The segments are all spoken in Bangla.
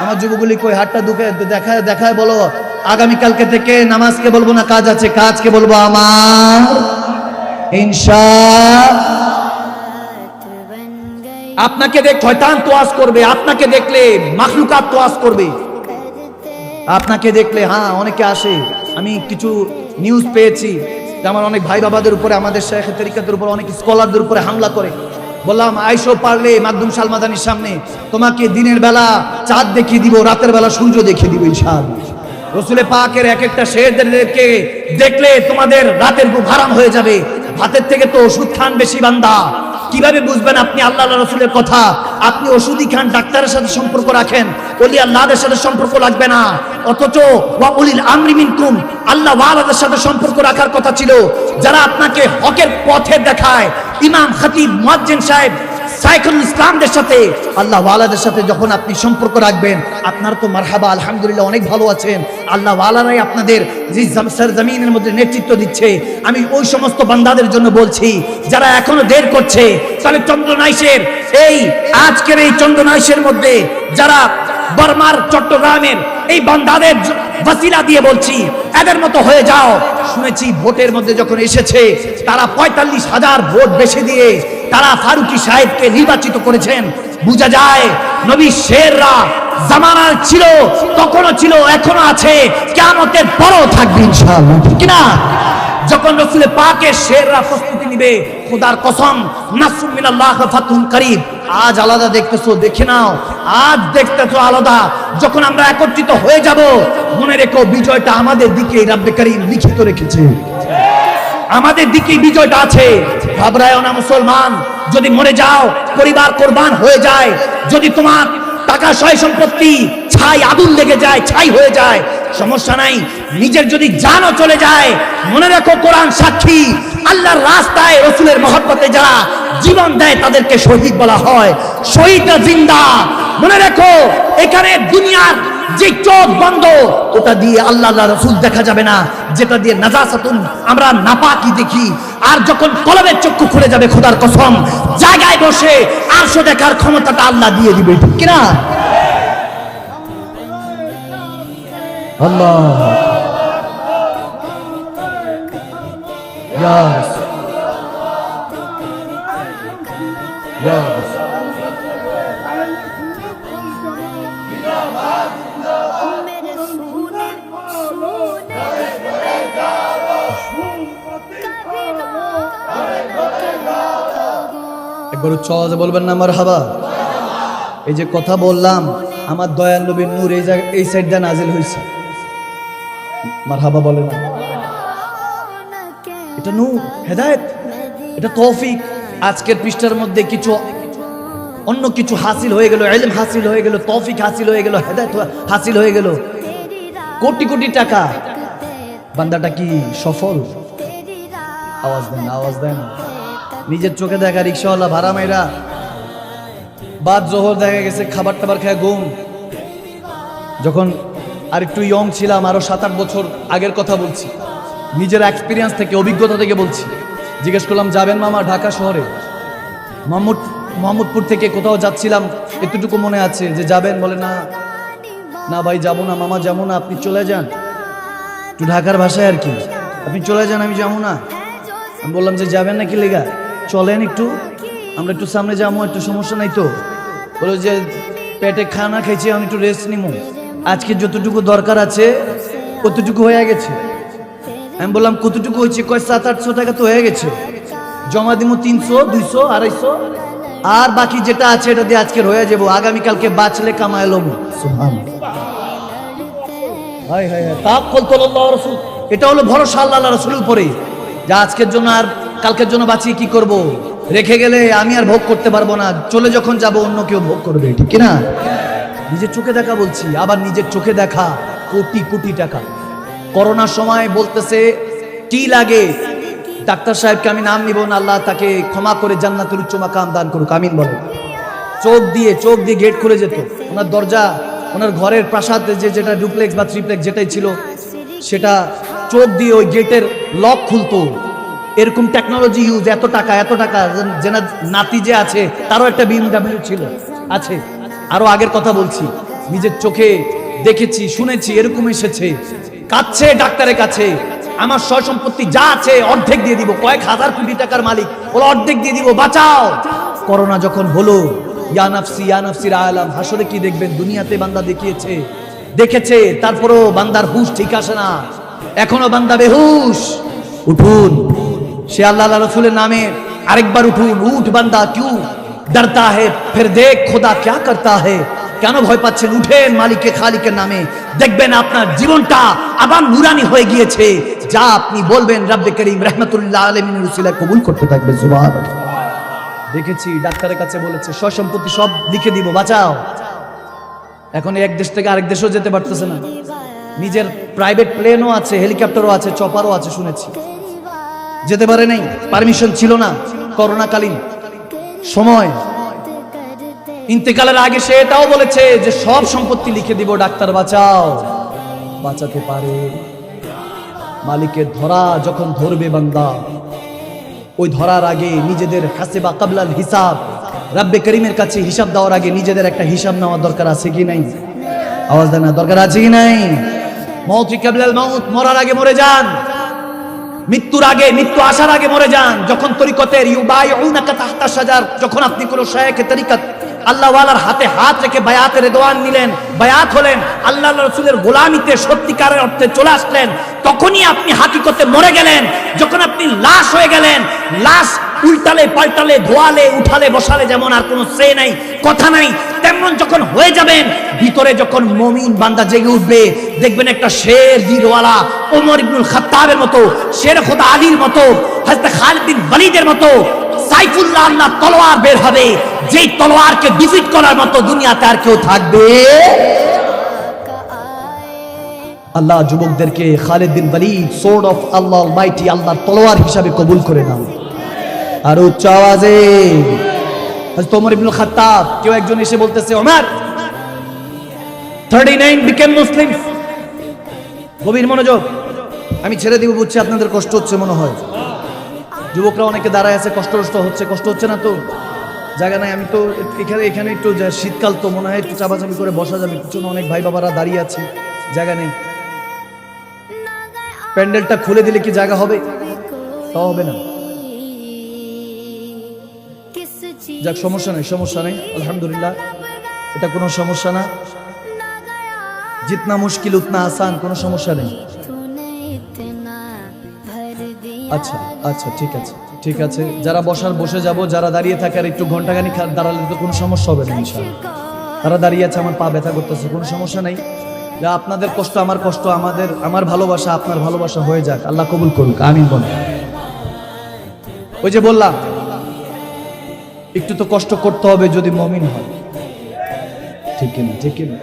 আমার যুবকগুলি কই হাতটা দুকে দেখায় দেখায় বলো, আগামীকালকে থেকে নামাজকে বলবো না কাজ আছে, কাজকে বলবো আমার ইনশাআল্লাহ। আপনাকে দেখ শয়তান তোয়াজ করবে, আপনাকে দেখলে মাখলুকাত তোয়াজ করবে, আপনাকে দেখলে। হ্যাঁ, অনেকে আসে, আমি কিছু নিউজ পেয়েছি যে আমার অনেক ভাই বাবাদের উপরে, আমাদের শেখ তরিকাতের উপর, অনেক স্কলারদের উপরে হামলা করে। বললাম আইসো পারলে মাকদুম সালমাদানির সামনে তোমাকে দিনের বেলা চাঁদ দেখিয়ে দিব, রাতের বেলা সূর্য দেখিয়ে দিব ইনশাআল্লাহ। রসুলের পাকের এক একটা শেরদেরকে দেখলে তোমাদের রাতের ঘুম হারাম হয়ে যাবে। ভাতের থেকে তো ওষুধ খান বেশি বান্দা। কিভাবে বুঝবেন আপনি আল্লাহ রসুলের কথা? আপনি ওষুধই খান, ডাক্তারের সাথে সম্পর্ক রাখেন, ওলি আল্লাহদের সাথে সম্পর্ক রাখবে না। অথচ ওয়া উলিল আমরি মিনকুম, আল্লাহ ওয়ালাদের সাথে সম্পর্ক রাখার কথা ছিল, যারা আপনাকে হকের পথে দেখায়। ইমাম খতিব মুয়াজ্জিন সাহেব সাইকুল ইসলামদের সাথে, আল্লাহ ওয়ালাদের সাথে যখন আপনি সম্পর্ক রাখবেন, আপনার তো মারহাবা, আলহামদুলিল্লাহ অনেক ভালো আছেন। আল্লাহ ওয়ালারাই আপনাদের যে জমিনের মধ্যে নেতৃত্ব দিচ্ছে। আমি ওই সমস্ত বান্দাদের জন্য বলছি যারা এখনো দের করছে, তাহলে চন্দ্রনাইশের এই আজকের এই চন্দ্রনাইশের মধ্যে যারা বর্মার চট্টগ্রামের এই বান্দাদের ওয়াসিলা দিয়ে বলছি, এদের মতো হয়ে যাও। শুনেছি ভোটের মধ্যে যখন এসেছে তারা ৪৫,০০০ ভোট বেশি দিয়ে তারা ফারুকি সাহেবকে নির্বাচিত করেছেন। বোঝা যায় নবী শেররা জামানার ছিল, তখনও ছিল, এখনো আছে, কিয়ামতের পরও থাকবে ইনশাআল্লাহ, ঠিক কিনা? যখন রাসূল পাকের শেররা প্রস্তুতি নিবে, খোদার কসম, নাসরুম মিনাল্লাহ ওয়া ফাতহুন করিব। আজ আলাদা দেখতেছো, দেখে নাও, আজ দেখতেছো আলাদা। যখন আমরা একত্রিত হয়ে যাব, মনে রেখো বিজয়টা আমাদের দিকে রব্বে কারীম লিখিত রেখেছে, আমাদের দিকে বিজয়টা আছে। ঘাবড়ায়ও না মুসলমান। যদি মরে যাও, পরিবার কোরবান হয়ে যায়, যদি তোমার টাকা সয় সম্পত্তি ছাই আগুন লেগে যায়, ছাই হয়ে যায়, সমস্যা নাই। নিজের যদি জানও চলে যায়, মনে রাখো কোরআন সাক্ষী, আল্লাহর রাস্তায় রাসূলের মহব্বতে যারা জীবন দেয় তাদেরকে শহীদ বলা হয়। শহীদরা জিন্দা। মনে রাখো এখানে দুনিয়ার যে চোখ বন্ধ, ওটা দিয়ে আল্লাহ রাসূল দেখা যাবে না, যেটা দিয়ে নাজাসাতুন আমরা নাপাকি দেখি। আর যখন কলবের চক্ষু খুলে যাবে, খোদার কসম, জায়গায় বসে আরশ দেখার ক্ষমতাটা আল্লাহ দিয়ে দিবে, ঠিক কিনা? আল্লাহ ইয়া রাসূল, ইয়া রাসূল। একবার উচ্চ আওয়াজে বলবেন না মারহাবা। এই যে কথা বললাম, আমার দয়াল নবীর নূর এই জায়গা এই সাইড দিয়ে নাজিল হয়েছে। মারহাবা বলে না? এটা নূর, হেদায়েত, এটা তৌফিক। আজকের পৃষ্ঠার মধ্যে কিছু অন্য কিছু হাসিল হয়ে গেল, ইলম হাসিল হয়ে গেল, তৌফিক হাসিল হয়ে গেল, হেদায়েত হাসিল হয়ে গেল। কোটি কোটি টাকা, বান্দাটা কি সফল? আওয়াজ দেন, আওয়াজ দেন। নিজের চোখে দেখা রিক্সাওয়ালা, ভাড়া মেয়েরা, বাদ জোহর দেখা গেছে খাবার টাবার খেয়ে ঘুম। যখন আর একটু ইয়ং ছিলাম, আরো 7-8 বছর আগের কথা বলছি, নিজের এক্সপিরিয়েন্স থেকে, অভিজ্ঞতা থেকে বলছি। জিজ্ঞেস করলাম যাবেন মামা ঢাকা শহরে? মোহাম্মদপুর থেকে কোথাও যাচ্ছিলাম, এতটুকু মনে আছে যে যাবেন। বলে না না ভাই যাবো না মামা, যাবো না, আপনি চলে যান। একটু ঢাকার ভাষায় আর কি, আপনি চলে যান, আমি যাবো না। আমি বললাম যে যাবেন নাকি লেগা, চলেন একটু, আমরা একটু সামনে যাবো, একটু সমস্যা নাই তো? বলো যে পেটে খানা খেয়েছি, আমি একটু রেস্ট নিব, আজকে যতটুকু দরকার আছে কতটুকু হয়ে গেছে। আমি বললাম কতটুকু হয়েছে? কয় 700-800 টাকা তো হয়ে গেছে, জমা দিব 300, 200, 250, আর বাকি যেটা আছে এটা দিয়ে আজকে হয়ে যাবো, আগামীকালকে বাঁচলে কামায় লব। হায় হায় হায়, তাওয়াক্কুল আল্লাহর রাসূল। এটা হলো ভরসা আল্লাহর রাসূলের উপরে, যা আজকের জন্য আর কালকের জন্য বাঁচিয়ে কি করব? রেখে গেলে আমি আর ভোগ করতে পারবো না, চলে যখন যাব অন্য কেউ ভোগ করবে, ঠিক কিনা? নিজের চোখে দেখা বলছি, আবার নিজের চোখে দেখা কোটি কোটি টাকা। করোনার সময় বলতেছে কি লাগে, ডাক্তার সাহেবকে আমি নাম নিব না, আল্লাহ তাকে ক্ষমা করে জান্নাতের উচ্চ মাকাম দান করুক, আমিন বলে। চোখ দিয়ে গেট খুলে যেত, ওনার দরজা, ওনার ঘরের প্রাসাদে যেটা ডুপ্লেক্স বা থ্রিপ্লেক্স যেটাই ছিল, সেটা চোখ দিয়ে ওই গেটের লক খুলতো। এরকম টেকনোলজি ইউজ, এত টাকা যে নাতি যে আছে তারও একটা BMW ছিল, আছে। আরো আগের কথা বলছি, নিজের চোখে দেখেছি, শুনেছি, এরকম এসেছে, কাঁদছে ডাক্তারের কাছে, আমার সয় সম্পত্তি যা আছে অর্ধেক দিয়ে দিব, কয়েক হাজার কোটি টাকার মালিক, ওরা অর্ধেক দিয়ে দিব, বাঁচাও। করোনা যখন হলো, ইয়া নাফসির আলাম, হাসরে কি দেখবেন, দুনিয়াতে বান্দা দেখেছে, তারপরও বান্দার হুশ ঠিক আসে না, এখনো বান্দা বেহুশ। উঠুন, সে আল্লাহ রাসূলের নামে আরেকবার উঠুন, উঠ বান্দা, কিউ ডরতা হে ফির দেখ খোদা ক্যা করতা হে, কেন ভয় পাচ্ছেন, উঠেন মালিকে খালিকের নামে, দেখবেন আপনার জীবনটা আবার নুরানি হয়ে গিয়েছে, যা আপনি বলবেন রব্বে করিম রহমাতুল্লাহ আলামিনের উসিলায় কবুল করতে থাকবে। সুবহানাল্লাহ। দেখেছি ডাক্তারের কাছে বলেছে সয় সম্পত্তি সব লিখে দিব, বাঁচাও। এখন এক দেশ থেকে আরেক দেশেও যেতে পারতেছে না, নিজের প্রাইভেট প্লেনও আছে, হেলিকপ্টারও আছে, চপারও আছে, শুনেছি যেতে পারে নাই, পারমিশন ছিল না করোনাকালীন সময়। ইন্তেকালের আগে সে এটাও বলেছে যে সব সম্পত্তি লিখে দিব, ডাক্তার বাঁচাও। বাঁচাতে পারে মালিকের ধরা যখন ধরবে বান্দা, ওই ধরার আগে নিজেদের হাসিবা কাবলাল হিসাব, রব্বে করিমের কাছে হিসাব দেওয়ার আগে নিজেদের একটা হিসাব নেওয়ার দরকার আছে কি নাই? আওয়াজ দেন না, দরকার আছে কি নাই? মৌত কাবলাল মাউত, মরার আগে মরে যান, মৃত্যুর আগে, মৃত্যু আসার আগে মরে যান। যখন তরিকতের ইউবাইউনাকা তাহতা শাজার, যখন আপনি কোন শায়েখে তরিকত আল্লাহ ওয়ালার হাতে হাত রেখে বায়াতে রিদওয়ান নিলেন, বায়াত হলেন, আল্লাহ রাসূলের গোলামিতে সত্যিকারের অর্থে চলে আসলেন, তখনই আপনি হাকিকতে মরে গেলেন। যখন আপনি লাশ হয়ে গেলেন, লাশ উল্টালে পাল্টালে ধোয়ালে উঠালে বসালে যেমন আর কোনো সে নাই, কথা নাই, তেমন যখন হয়ে যাবেন, ভিতরে যখন মুমিন বান্দা জেগে উঠবে, দেখবেন একটা শের দিলওয়ালা ওমর ইবনুল খাত্তাবের মতো, শের খোদা আলীর মতো, হযরত খালিদ বিন ওয়ালিদের মতো সাইফুল্লাহ আল্লাহ তলোয়ার বের হবে, যেই তলোয়ারকে ডিফিট করার মতো দুনিয়াতে আর কেউ থাকবে। আল্লাহ যুবকদেরকে Khalid bin Walid sword of Allah almighty, আল্লাহর তলোয়ার হিসাবে কবুল করে নাও। আর উচ্চ আওয়াজে হযরত ওমর ইবনুল খাত্তাব, কেউ একজন এসে বলতেছে ওমর 39 became Muslims। গভীর মনোযোগ, আমি ছেড়ে দিব বুঝছি, আপনাদের কষ্ট হচ্ছে মনে হয়, যুবকরা অনেকে দাঁড়ায় আছে, কষ্ট হচ্ছে না তো? জায়গা নাই, আমি তো এখানে একটু শীতকাল তো মনে হয় একটু চাপাচাপি করে বসা যাবে, পিছনে অনেক ভাই বাবারা দাঁড়িয়ে আছে, জায়গা নেই। প্যান্ডেলটা খুলে দিলে কি জায়গা হবে? তাও হবে না। যাক, সমস্যা নেই, আলহামদুলিল্লাহ, এটা কোনো সমস্যা না। জিতনা মুশকিল উতনা আসান, কোনো সমস্যা নেই। আচ্ছা ঠিক আছে, যারা বসার বসে যাব, যারা দাঁড়িয়ে থাকে আর একটু ঘন্টাখানি দাঁড়ালে তো কোনো সমস্যা হবে না ইনশাআল্লাহ। তারা দাঁড়িয়ে আছে, আমার পা ব্যথা করতেছে, কোনো সমস্যা নেই। যা আপনাদের কষ্ট আমার কষ্ট, আমার ভালোবাসা আপনার ভালোবাসা হয়ে যাক, আল্লাহ কবুল করুক, আমিন বলেন। ওই যে বললাম একটু তো কষ্ট করতে হবে যদি মুমিন হয়, ঠিক কিনা?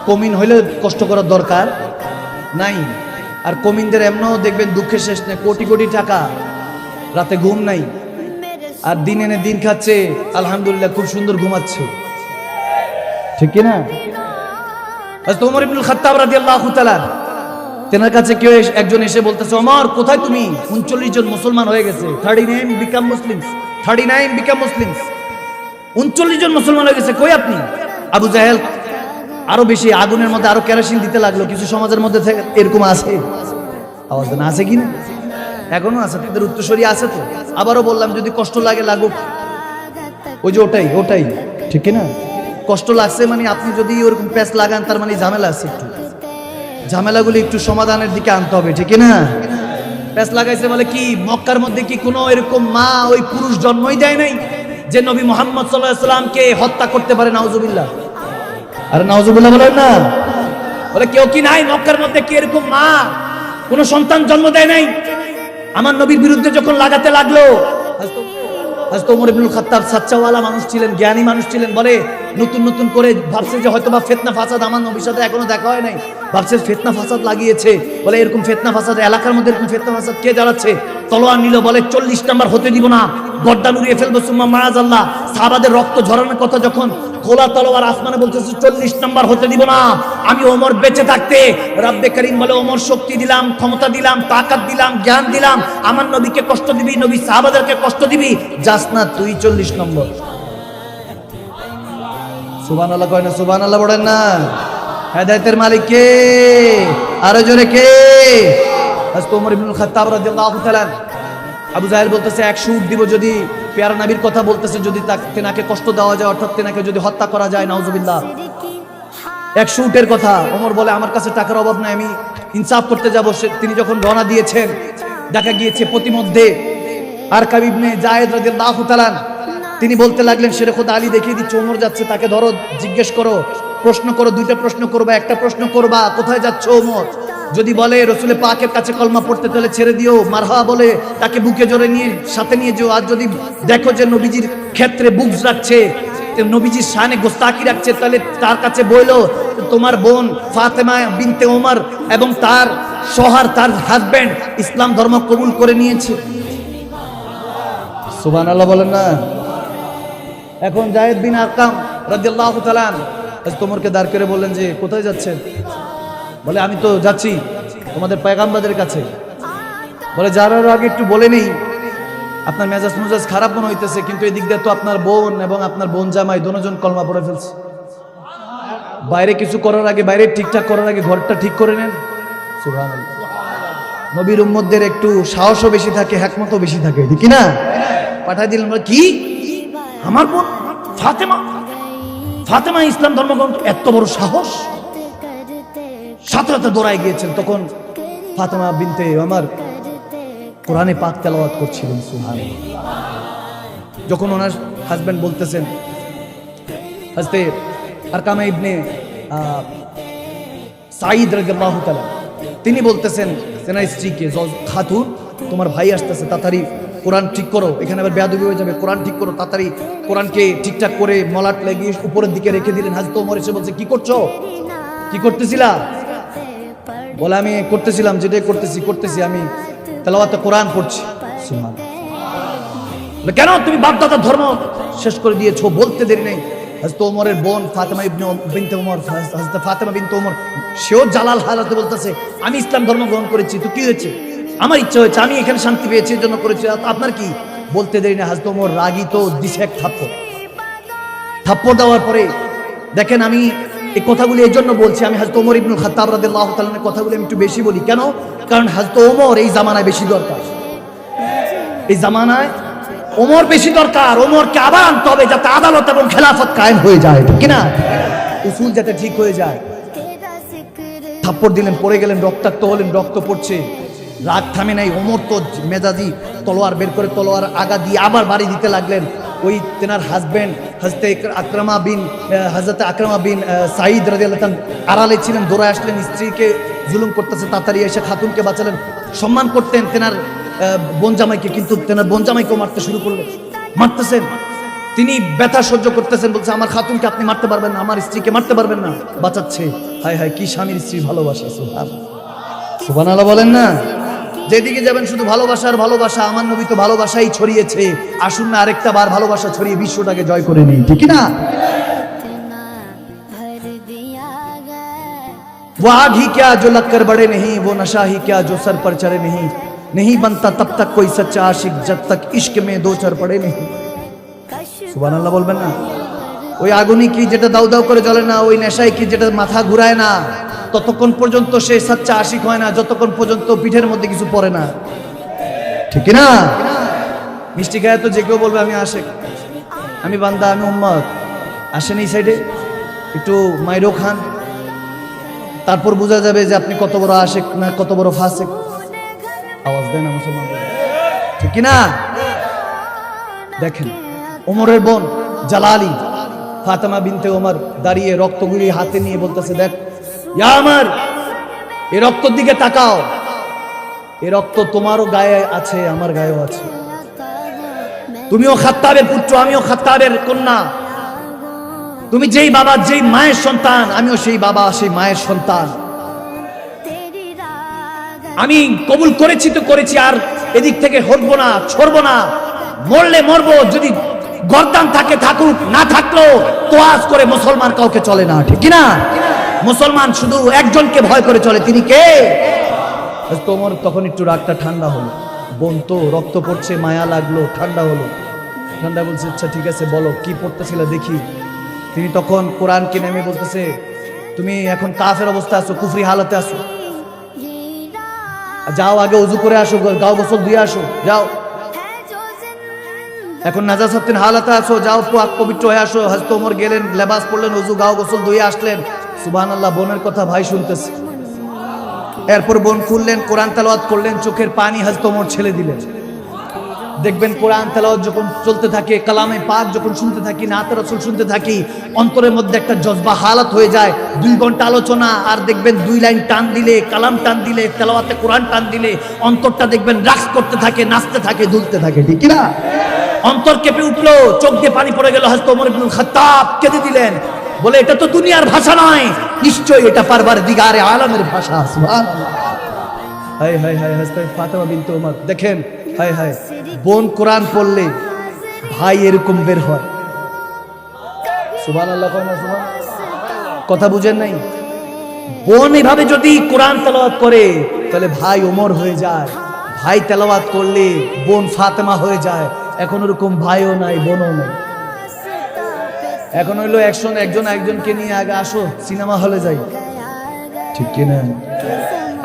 কমিন হইলে কষ্ট করার দরকার নাই। আর কমিনদের এমনও দেখবেন দুঃখের শেষ নেই, কোটি কোটি টাকা, রাতে ঘুম নাই, আর দিন এনে দিন খাচ্ছে, আলহামদুলিল্লাহ খুব সুন্দর ঘুমাচ্ছে, ঠিক কিনা? হযরত ওমর ইবনুল খাত্তাব রাদিয়াল্লাহু তাআলা, তেনার কাছে কেউ একজন এসে বলতেছে ওমর কোথায় তুমি? 39 জন মুসলমান হয়ে গেছে, 39 become Muslims, 39 জন মুসলমান হয়ে গেছে, কই আপনি? আবু জাহেল আরো বেশি আগুনের মধ্যে আরো কেরোসিন দিতে লাগলো। কিছু সমাজের মধ্যে এরকম আছে, আওয়াজ দেন, আছে কিনা? এখনো আছে, তাদের উত্তরসূরি আছে তো। আবারও বললাম যদি কষ্ট লাগে লাগুক, ওই যে ওটাই ঠিক কিনা? কষ্ট লাগছে মানে আপনি যদি ওরকম প্যাচ লাগান, তার মানে ঝামেলা আছে, একটু ঝামেলাগুলি একটু সমাধানের দিকে আনতে হবে, ঠিক কিনা? প্যাচ লাগাইছে বলে কি, মক্কার মধ্যে কি কোনো এরকম মা ওই পুরুষ জন্মই দেয় নাই যে নবী মুহাম্মদ সাল্লাল্লাহু আলাইহি ওয়াসাল্লামকে হত্যা করতে পারে? নাউজুবিল্লাহ, আরে নাউজুবিল্লাহ বলেন না। বলে কেউ কি নাই মক্কার মধ্যে কি এরকম মা কোন সন্তান জন্ম দেয় নাই? আমার নবীর বিরুদ্ধে যখন লাগাতে লাগলো, হযরত ওমর ইবনুল খাত্তাব সাচ্চাওয়ালা মানুষ ছিলেন, জ্ঞানী মানুষ ছিলেন, বলে নতুন করে ভাবছে যে হয়তো বা ফিতনা ফাসাদ, আমার নবীর সাথে এখনো দেখা হয় নাই, ভাবছে ফিতনা ফাসাদ লাগিয়েছে। বলে এরকম ফিতনা ফাসাদ এলাকার মধ্যে এরকম ফিতনা ফাসাদ কে জ্বালাচ্ছে? তলোয়ার নিল, বলে 40 নাম্বার হতে দিব না, গর্দান উড়িয়ে ফেলবো, সুম্মা মাআযাল্লাহ। সাহাবাদের রক্ত ঝরানোর কথা যখন, খোলা তলোয়ার আসমানে বলতেছে 40 নাম্বার হতে দিব না, আমি ওমর বেঁচে থাকতে। রব্বে করিম বলে ওমর শক্তি দিলাম, ক্ষমতা দিলাম, তাকাত দিলাম, জ্ঞান দিলাম, আমার নবীকে কষ্ট দিবি, নবী সাহাবাদেরকে কষ্ট দিবি, যাস না তুই 40 নম্বর। সুবহানাল্লাহ কয় না? সুবহানাল্লাহ বলেন না। হেদায়েতের মালিক কে? আরো জোরে কে? হযরত ওমর ইবনুল খাত্তাব রাদিয়াল্লাহু তাআলা, আবু জাহেল বলতেছে 100 উট দিব যদি পেয়ারা নবীর কথা বলতেছে, যদি তেনাকে কষ্ট দেওয়া যায়, অর্থাৎ তেনাকে যদি হত্যা করা যায়, নাউজুবিল্লাহ। 100 উটের কথা। ওমর বলে আমার কাছে টাকার অভাব নাই, আমি ইনসাফ করতে যাব। তিনি যখন রওনা দিয়েছেন, দেখা গিয়েছে প্রতিমধ্যে আরকাম ইবনে জায়েদ রাদিয়াল্লাহু তাআলা তিনি বলতে লাগলেন, শেরে খোদা আলী দেখিয়ে দিচ্ছে ওমর যাচ্ছে, তাকে ধরো, জিজ্ঞেস করো, প্রশ্ন করো, 2টা প্রশ্ন করবা, একটা প্রশ্ন করবা, কোথায় যাচ্ছ ওমর? যদি বলে রসুল পাকের কাছে কলমা পড়তে, তাহলে ছেড়ে দিও, মারহাবা বলে তাকে বুকে জড়ে নিয়ে সাথে নিয়ে যেও। আর যদি দেখো যে নবীজির ক্ষেত্রে বুকস রাখছে, নবীজির শানে গোস্তাকি রাখছে, তাহলে তার কাছে বইলো তোমার বোন ফাতেমা বিনতে ওমর এবং তার শোহর, তার হাজবেন্ড ইসলাম ধর্ম কবুল করে নিয়েছে। সুবহানাল্লাহ বলেন না। এখন জায়েদ বিন আরকাম রাদিয়াল্লাহু তাআলা ওমরকে দাঁড় করে বললেন যে কোথায় যাচ্ছেন? বলে আমি তো যাচ্ছি তোমাদের পয়গাম্বরদের কাছে। বলে যাওয়ার আগে একটু বলে নেই, আপনার মেজাজ খারাপ মনে হইতেছে, কিন্তু এদিক দিয়ে তো আপনার বোন এবং আপনার বোন জামাই দুজন কলমা পড়ে ফেলছে। বাইরে কিছু করার আগে, বাইরে ঠিকঠাক করার আগে ঘরটা ঠিক করে নেন। সুবহানাল্লাহ। নবীর উম্মতদের একটু সাহসও বেশি থাকে, হিকমতও বেশি থাকে, ঠিক না? পাঠাই দিলেন। বলে কি আমার বোন ফাতেমা ইসলাম ধর্ম গ্রহণ, এত বড় সাহস! সাথে সাথে দৌড়ায় গিয়েছেন। তখন ফাতেমা বিনতে ওমর কোরআনে পাক তেলাওয়াত করছিলেন। সুবহানাল্লাহ। যখন ওনার হাজবেন্ড বলতেছেন, হযরতে আরকাম ইবনে সাঈদ রাদিয়াল্লাহু তাআলা, তিনি বলতেছেন তেনার স্ত্রীকে, খাতুন তোমার ভাই আসতেছে, তাড়াতাড়ি কোরআন ঠিক করো, এখানে আবার বেয়াদবি হয়ে যাবে, কোরআন ঠিক করো তাড়াতাড়ি। কোরআনকে ঠিকঠাক করে মলাট লাগিয়ে উপরের দিকে রেখে দিলেন। হযরত ওমর এসে বলছে, কি করছো? কি করতেছিলা? বলে আমি করতেছিলাম, যেটাই করতেছি আমি তেলাওয়াতে কোরআন পড়ছি। সুবহানাল্লাহ। কেন তুমি বাপ দাদার ধর্ম শেষ করে দিয়েছো? বলতে দেরি নেই। হযরত ওমরের বোন ফাতেমা বিনতে ওমর, হযরত ফাতেমা বিনতে ওমর, সেও জালাল হালাতে বলতেছে আমি ইসলাম ধর্ম গ্রহণ করেছি, তো কি হয়েছে? আমার ইচ্ছা হয়েছে, আমি এখানে শান্তি পেয়েছি, এর জন্য করেছি, আপনার কি? বলতে দেরি না, হযরত ওমর রাগী তো দিছে এক থাপ্পড় দেওয়ার পরে দেখেন, আমি এই কথাগুলি এই জন্য বলছি, আমি হযরত ওমর ইবনুল খাত্তাব রাদিয়াল্লাহু তাআলার কথাগুলি আমি একটু বেশি বলি। কেন? কারণ হযরত ওমর এই জামানায় বেশি দরকার। এই জামানায় ওমর বেশি দরকার। ওমরকে আবার আনতে হবে যাতে আদালত এবং খেলাফত কায়েম হয়ে যায়, ঠিক না? উসুল যাতে ঠিক হয়ে যায়। থাপ্পড় দিলেন, পড়ে গেলেন, রক্তাক্ত হলেন, রক্ত পড়ছে, রাগ থামে নাই। ওমর তো মেজাজি, তলোয়ার বের করে তলোয়ার আগা দিয়ে আবার বাড়ি দিতে লাগলেন। ওই তেনার হাজবেন্ড হযরতে আকরামা বিন সাঈদ রাদিয়াল্লাহু তাআলা আড়ালে ছিলেন, দৌড়ে আসলেন, স্ত্রীকে জুলুম করতেছে, তাড়াতাড়ি এসে খাতুনকে বাঁচালেন। সম্মান করতেন তেনার বোন জামাইকে, কিন্তু তেনার বোন জামাইকেও মারতে শুরু করলেন, মারতেছেন। তিনি ব্যথা সহ্য করতেছেন, বলছে আমার খাতুনকে আপনি মারতে পারবেন না, আমার স্ত্রীকে মারতে পারবেন না। বাঁচাচ্ছে। হায় হায়, কি স্বামীর স্ত্রী ভালোবাসা! সুবহানাল্লাহ বলেন না। যেদিকে যাবেন শুধু ভালোবাসা আর ভালোবাসা। আমার নবী তো ভালোবাসাই ছড়িয়েছে। আসুন না আরেকটা বার ভালোবাসা ছড়িয়ে বিশ্বটাকে জয় করে নিই, ঠিক না? वो आग ही क्या जो लग कर बड़े नहीं, वो नशा ही क्या जो सर पर चढ़े नहीं, नहीं बनता तब तक कोई सच्चा आशिक जब तक इश्क में दो चर पड़े नहीं। সুবহানাল্লাহ বলবেন না। ওই আগুনই কি যেটা দাউ দাউ করে জ্বলে না, ওই নেশাই কি যেটা মাথা ঘুরায় না, ততক্ষণ পর্যন্ত সে সচ্চা আশিক হয় না যতক্ষণ পর্যন্ত পিঠের মধ্যে কিছু পড়ে না, ঠিক না? মিষ্টি খায় তো যে কেউ বলবে আমি আশিক, আমি বান্দা, আমি উম্মত। আসেন এই সাইডে একটু মাইরো খান, তারপর বোঝা যাবে যে আপনি কত বড় আশিক না কত বড় ফাসিক। আওয়াজ দেয় না মুসলমান, ঠিক না? দেখেন ওমরের বোন জালালি ফাতেমা বিনতে ওমর দাঁড়িয়ে রক্তগুলি হাতে নিয়ে বলতেছে, দেখ ইয়া আমার, এই রক্তের দিকে তাকাও, এই রক্ত তোমারও গায়ে আছে, আমার গায়েও আছে। তুমিও খাত্তাবের পুত্র, আমিও খাত্তাবের কন্যা। তুমি যেই বাবা যেই মায়ের সন্তান, আমিও সেই বাবা সেই মায়ের সন্তান। আমি কবুল করেছি তো করেছি, আর এদিক থেকে হটবো না, ছড়বো না। মরলে মরবো, যদি গর্দান থাকে থাকুক, না থাকলেও তোয়াজ করে মুসলমান কাউকে চলে না, ঠিক না? মুসলমান শুধু একজনকে ভয় করে চলে, তিনি কে? তোমার তখন একটু রাগটা ঠান্ডা হলো। বোন তো রক্ত পড়ছে, মায়া লাগলো, ঠান্ডা হলো। ঠান্ডা বলছে, আচ্ছা ঠিক আছে বলো কি পড়তেছিল দেখি। তিনি তখন কোরআনকে নেমে বলতেছে, তুমি এখন কাফের অবস্থা আছো, কুফরি হালতে আছো, যাও আগে ওযু করে আসো, গাও গোসল দিয়ে আসো, যাও। এখন নাজাসাতিন হালাতে আছো, যাও পাক পবিত্র হয়ে আসো। হযরত ওমর গেলেন, লেবাস পরলেন, ওযু গাও গোসল ধুয়ে আসলেন। সুবহানাল্লাহ, বোনের কথা ভাই শুনতেছে। এরপর বোন খুললেন, কোরআন তেলাওয়াত করলেন, চোখের পানি হযরত ওমর ছেড়ে দিলেন। দেখবেন কোরআন তেলাওয়াত যখন চলতে থাকে, কালামে পাক যখন শুনতে থাকি, নাতে রাসূল শুনতে থাকি, অন্তরের মধ্যে একটা জজবা হালাত হয়ে যায়। 2 ঘন্টা আলোচনা আর দেখবেন 2 লাইন টান দিলে, কালাম টান দিলে, তেলাওয়াতে কোরআন টান দিলে অন্তরটা দেখবেন রাক্স করতে থাকে, নাচতে থাকে, দুলতে থাকে, ঠিক কি না? অন্তর কেঁপে উঠলো, চোখ দিয়ে পানি পড়ে গেল। হযরত ওমর ইবনুল খাত্তাব কেঁদে দিলেন, বলে এটা তো দুনিয়ার ভাষা নয়, নিশ্চয়ই এটা পারওয়ারদিগারে আলমের ভাষা। সুবহানাল্লাহ। হায় হায় হায়, হযরত ফাতেমা বিনতে ওমর দেখেন, হায় হায়, বোন কোরআন পড়লে ভাই এরকম বের হয়। সুবহানাল্লাহ, কথা বুঝেন নাই? বোন এভাবে যদি কোরআন তেলাওয়াত করে তাহলে ভাই ওমর হয়ে যায়, ভাই তেলাওয়াত করলে বোন ফাতেমা হয়ে যায়। এখন ওরকম ভাইও নাই, বোনও নাই। এখন হইলো একজন একজনকে নিয়ে আগে আসো সিনেমা হলে যাই, ঠিক কিনা?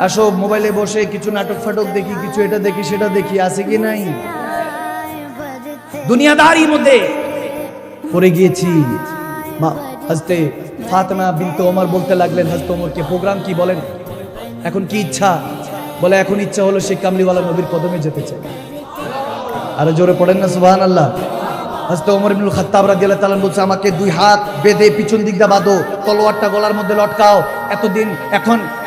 আসো মোবাইলে বসে কিছু নাটক ফাটক দেখি, কিছু এটা দেখি সেটা দেখি, আছে কি নাই? দুনিয়াদারির মধ্যে পড়ে গিয়েছি। হযরতে ফাতেমা বিনতে ওমর বলতে লাগলেন হযরত ওমরকে, প্রোগ্রাম কি বলেন, এখন কি ইচ্ছা? বলে এখন ইচ্ছা হলো শেখ কামলিওয়ালা নবীর কদমে যেতে চাই। আরো জোরে পড়েন না সুবহানাল্লাহ। হযরত ওমর ইবনুল খাত্তাব রাদিয়াল্লাহু তাআলা বলছে, আমাকে 2 হাত বেঁধে পিছন দিক দিয়ে বাঁধো, তলোয়ারটা গলার মধ্যে লটকাও। এতদিন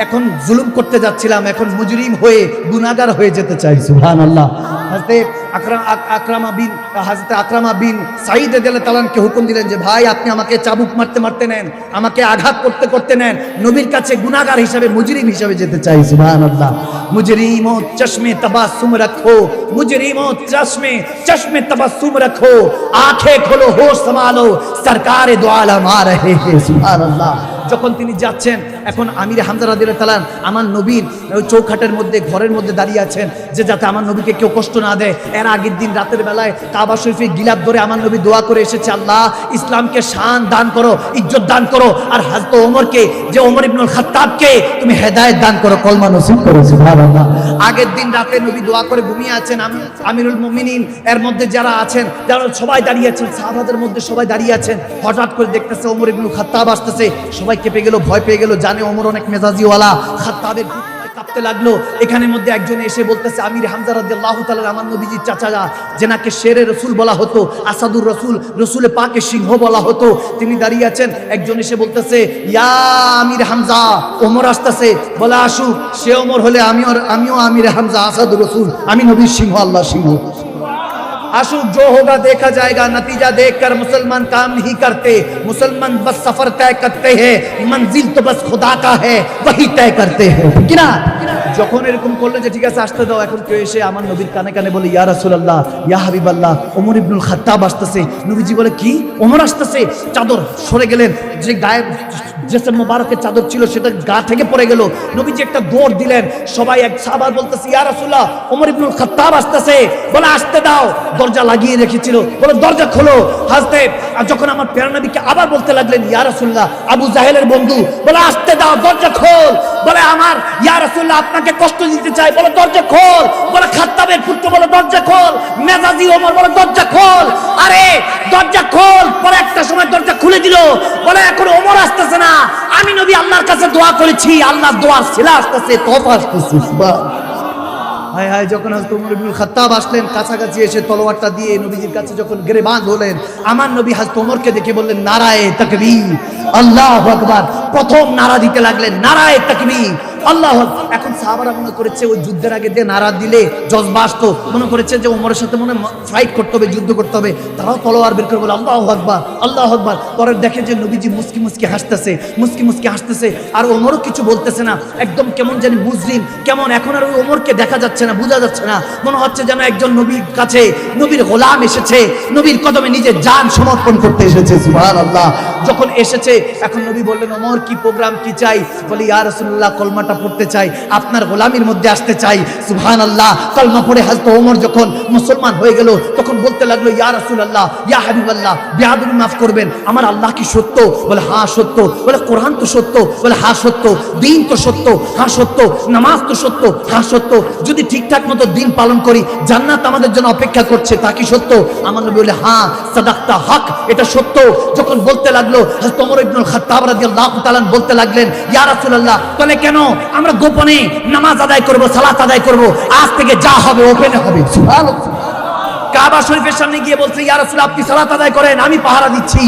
এখন জুলুম করতে যাচ্ছিলাম, এখন মুজরিম হয়ে গুনাহগার হয়ে যেতে চাই। সুবহানাল্লাহ। হযরতে আকরামা বিন সাঈদ রাদিয়াল্লাহু তাআলাকে হুকুম দিলেন যে ভাই আপনি আমাকে চাবুক মারতে মারতে নেন, আমাকে আঘাত করতে করতে নেন, নবীর কাছে গুনাহগার হিসাবে, মুজরিম হিসাবে যেতে চাই। সুবহানাল্লাহ। মুজরিমো চশমে তবাসসুম রাখো, মুজরিমো চশমে তবাসসুম রাখো, आंखें खोलो होश संभालो, सरकार दो आलम आ रहे हैं। सुभान अल्लाह। যখন তিনি যাচ্ছেন, এখন আমির হামজা রাদিয়াল্লাহু তাআলা আমার নবীর ওই চৌখাটের মধ্যে, ঘরের মধ্যে দাঁড়িয়ে আছেন যে যাতে আমার নবীকে কেউ কষ্ট না দেয়। এর আগের দিন রাতের বেলায় কাবা শরীফে গিলাফ ধরে আমার নবী দোয়া করে এসেছে, আল্লাহ ইসলামকে শান দান করো, ইজ্জত দান করো, আর হযরত ওমরকে, যে ওমর ইবনুল খাত্তাবকে তুমি হেদায়েত দান করো, কলমা নসিব করো। সুবহানাল্লাহ। আগের দিন রাতে নবী দোয়া করে ঘুমিয়ে আছেন, আমিরুল মুমিনিন এর মধ্যে যারা আছেন, যারা সবাই দাঁড়িয়ে আছেন, সাহাবাদের মধ্যে সবাই দাঁড়িয়ে আছেন। হঠাৎ করে দেখতেছে ওমর ইবনুল খাত্তাব আসতেছে, সবাই কেঁপে গেল, ভয় পেয়ে গেল, জানে ওমর অনেক মেজাজিওয়ালা। খাত্তাবের কাঁপতে লাগলো। এখানের মধ্যে একজন এসে বলতেছে, আমির হামজা রাদিয়াল্লাহু তাআলা আমার নবীজির চাচা, যেনাকে শেরে রসুল বলা হতো, আসাদুর রসুল, রসুলে পাকে সিংহ বলা হতো, তিনি দাঁড়িয়ে আছেন। একজন এসে বলতেছে, ইয়া আমির হামজা, ওমর আসতেছে। বলে আসুক, সে ওমর হলে আমিও আমির হামজা, আসাদুর রসুল, আমি নবীর সিংহ, আল্লাহ সিংহ। आशुक जो होगा देखा जाएगा, नतीजा देखकर मुसलमान काम नहीं करते, मुसलमान बस सफर तय करते हैं, मंजिल तो बस खुदा का है, वही तय करते हैं। ठीक ना? যখন এরকম করলেন যে ঠিক আছে আসতে দাও, এখন কেউ এসে আমার নবীর কানে কানে বলে, ইয়া রাসূলুল্লাহ, ইয়া হাবিবাল্লাহ, ওমর ইবনুল খাত্তাব আসতেছে। নবীজি বলে, কি ওমর আসতেছে? চাদর সরে গেলেন, যে গায়ে জিসম মুবারকের চাদর ছিল সেটা গা থেকে পড়ে গেল। নবীজি একটা দৌড় দিলেন, সবাই এক সাহাবা বলতেছে, ইয়া রাসূলুল্লাহ, ওমর ইবনুল খাত্তাব আসতেছে। বলে আসতে দাও, দরজা লাগিয়ে রেখেছিল, বলে দরজা খোলো। হাজতে যখন আমার প্যারা নবীকে আবার বলতে লাগলেন, ইয়া রাসূলুল্লাহ, আবু জাহেলের বন্ধু, বলে আসতে দাও, দরজা খোল। বলে আমার ইয়া রাসূলুল্লাহ আপনাকে কষ্ট দিতে চাই, বলে দরজা খোল। বলে খাত্তাবের পুত্র, বলে দরজা খোল। মেজাজি ওমর, বলে দরজা খোল। আরে দরজা খোল। পরে একটা সময় দরজা খুলে দিল। বলে এখন ওমর আসতেছে না, আমি নবী আল্লাহর কাছে দোয়া করেছি, আল্লাহর দোয়ার শিলা আসতেছে, তোফা আসতেছে। হায় হায়, যখন হযরত ওমর ইবনুল খাত্তাব আসলেন, কাছাকাছি এসে তলোয়ারটা দিয়ে নবীজির কাছে যখন গিরবান হলেন, আমার নবী হযরত ওমরকে দেখে বললেন, নারায়ে তাকবীর, আল্লাহু আকবার। প্রথম নারা দিতে লাগলেন, নারায়ে তাকবীর, আল্লাহু আকবার। এখন সাহাবারা মনে করেছে ওই যুদ্ধের আগে দিয়ে নারা দিলে জজবা আসতো, মনে করেছে যে ওমরের সাথে মনে ফাইট করতে হবে, যুদ্ধ করতে হবে। তারাও তলোয়ার বের করে বলে, আল্লাহু আকবার, আল্লাহু আকবার। পরে দেখে যে নবীজি মুস্কি মুস্কি হাসতেছে, মুস্কি মুস্কি হাসতেছে, আর ওমরও কিছু বলতেছে না, একদম কেমন জানি মুজরিম, কেমন এখন আর ওই ওমরকে দেখা যাচ্ছে না, বোঝা যাচ্ছে না, মনে হচ্ছে যেন একজন নবীর কাছে নবীর গোলাম এসেছে, নবীর কদমে নিজের জান সমর্পণ করতে এসেছে। সুবহানাল্লাহ। যখন এসেছে, এখন নবী বললেন, ওমর কি প্রোগ্রাম, কি চাই? বলে, ইয়া রাসূলুল্লাহ, কলমাটা পড়তে চাই, আপনার গোলামির মধ্যে আসতে চাই। সুবহানাল্লাহ। কলমা পড়ে হযরত ওমর যখন মুসলমান হয়ে গেল, তখন যখন বলতে লাগলো ইয়া রাসূলুল্লাহ ইয়া হাবিবাল্লাহ বিয়াদবি মাফ করবেন, আমার আল্লাহ কি সত্য? বলে হ্যাঁ সত্য। বলে কোরআন তো সত্য? বলে হ্যাঁ সত্য। দিন তো সত্য? হ্যাঁ সত্য। নামাজ তো সত্য? হ্যাঁ সত্য। যদি ঠিকঠাক মতো দিন পালন করি জান্নাত আমাদের জন্য অপেক্ষা করছে, তা কি সত্য? আমার নবী বলে হ্যাঁ সাদাক্তা, হক, এটা সত্য। যখন বলতে লাগলো হযরত ওমর ইবনুল খাত্তাব রাদিয়াল্লাহু তাআলা বলতে লাগলেন ইয়া রাসূলুল্লাহ তাহলে কেন আমরা গোপনে নামাজ আদায় করব, সালাত আদায় করব? আজ থেকে যা হবে ওপেনে হবে। সুবহানাল্লাহ। কাবা শরীফের সামনে গিয়ে বলছে ইয়া রাসূলুল্লাহ আপনি সালাত আদায় করেন, আমি পাহারা দিচ্ছি।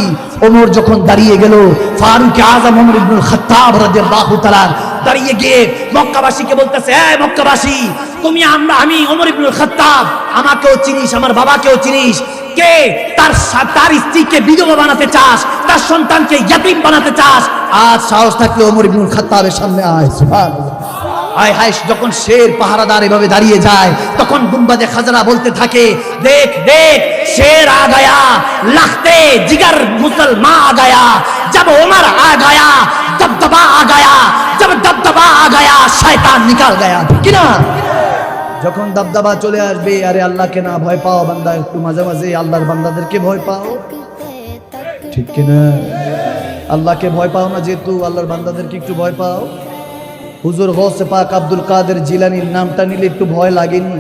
ওমর যখন দাঁড়িয়ে গেল, ফারুক আযম ওমর ইবনুল খাত্তাব রাদিয়াল্লাহু তাআলা দাঁড়িয়ে গিয়ে মক্কাবাসীকে বলতেছে, এই মক্কাবাসী, তুমি আমি ওমর ইবনুল খাত্তাব, আমাকেও চিনিস, আমার বাবাকেও চিনিস। কে তার স্ত্রীকে বিধবা বানাতে চাস, তার সন্তানকে ইয়াতীম বানাতে চাস? আজ সাহস থাকলে ওমর ইবনুল খাত্তাবের সামনে আয়। সুবহানাল্লাহ। হায় হায়, যখন শের পাহারাদার এভাবে দাঁড়িয়ে যায় তখন গুম্বাদে খাজরা বলতে থাকে, দেখ দেখ শের আ গায়া, লাখতে জিগার মুসলমান আ গায়া, জব ওমর আ গায়া দবদবা আ গায়া, জব দবদবা আ গায়া শয়তান নিকাল গায়া। ঠিক কি না? যখন দবদবা চলে আসবে, আরে আল্লাহকে না ভয় পাও বান্দা, একটু মাঝে মাঝে আল্লাহর বান্দাদেরকে ভয় পাও। ঠিক কি না? আল্লাহকে ভয় পাও না যেহেতু আল্লাহর বান্দাদেরকে একটু ভয় পাও। হুজুর গৌসে পাক আব্দুল কাদের জিলানীর নামটা নিলে একটু ভয় লাগেনি?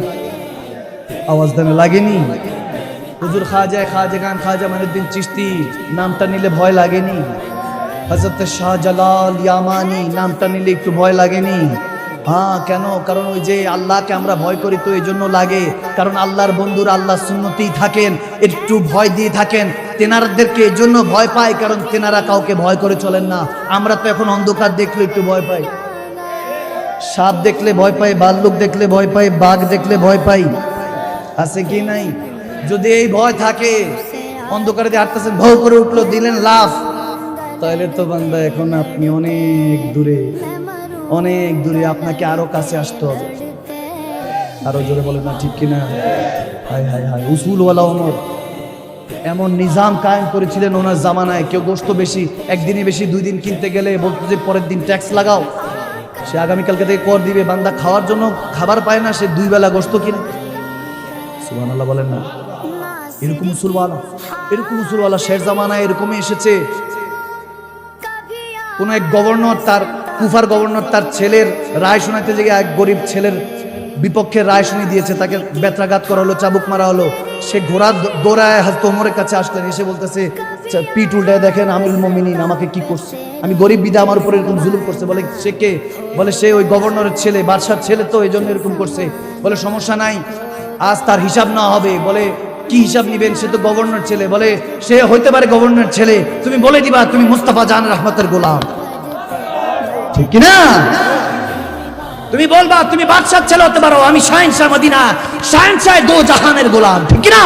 আওয়াজ দেন লাগেনি? হুজুর খাজা মাইনুদ্দিন চিশতি নামটা নিলে ভয় লাগেনি? হযরত শাহজালাল ইয়ামানি নামটা নিলে একটু ভয় লাগেনি? হ্যাঁ, কেন? কারণ ওই যে আল্লাহকে আমরা ভয় করি তো এই জন্য লাগে, কারণ আল্লাহর বন্ধুরা আল্লাহ সুন্নতেই থাকেন, একটু ভয় দিয়ে থাকেন। তেনারদেরকে এই জন্য ভয় পায় কারণ তেনারা কাউকে ভয় করে চলেন না। আমরা তো এখন অন্ধকার দেখলে একটু ভয় পাই, সাপ দেখলে ভয় পাই, ভাল্লুক দেখলে ভয় পাই, বাঘ দেখলে ভয় পাই, আছে কি নাই? যদি এই ভয় থাকে, অন্ধকারে দিয়ে হাঁটতেছেন, ভয় করে উঠলো, দিলেন লাফ, তাহলে তো বান্দা এখন আপনি অনেক দূরে, অনেক দূরে, আপনাকে আরো কাছে আসতে হবে। আরো জোরে বলেন না, ঠিক কিনা? হায় হায় হায়, উসুলওয়ালা ওমর এমন নিজাম কায়েম করেছিলেন ওনার জামানায়। কেউ গোশত বেশি, একদিনে বেশি 2 দিন কিনতে গেলে বলতো যে পরের দিন ট্যাক্স লাগাও, সে আগামীকালকে থেকে কর দিবে। বান্দা খাওয়ার জন্য খাবার পায় না, সে 2 বেলা গোশত কিনে। সুবহানাল্লাহ বলেন না? এরকম উসুলওয়ালা শের জামানায় এরকমই এসেছে। কোন এক গভর্নর, তার কুফার গভর্নর, তার ছেলের রায় শোনাতে গিয়ে এক গরিব ছেলের বিপক্ষে রায় শুনিয়ে দিয়েছে, তাকে বেত্রাঘাত করা হলো, চাবুক মারা হলো। সে ঘোড়া দৌড়ায় হযরত ওমরের কাছে আসলেন, এসে বলতেছে, পিঠ উল্টায় দেখেন আমিরুল মুমিনিন আমাকে কি করছে, আমি গরিব বিদা আমার উপর এরকম জুলুম করছে। বলে সে কে? বলে সে ওই গভর্নরের ছেলে, বাদশার ছেলে, তো এই জন্য এরকম করছে। বলে সমস্যা নাই, আজ তার হিসাব না হবে। বলে কি হিসাব নিবেন? সে তো গভর্নর ছেলে। বলে সে হইতে পারে গভর্নর ছেলে, তুমি বলে দিবা তুমি মুস্তাফা জান রহমতের গোলাম। ঠিক কিনা? তুমি বলবা তুমি বাদশার ছেলে হতে পারো, আমি শাহেনশাহ মদিনা, শাহেনশাহ দো জাহানের গোলাম। ঠিক কিনা?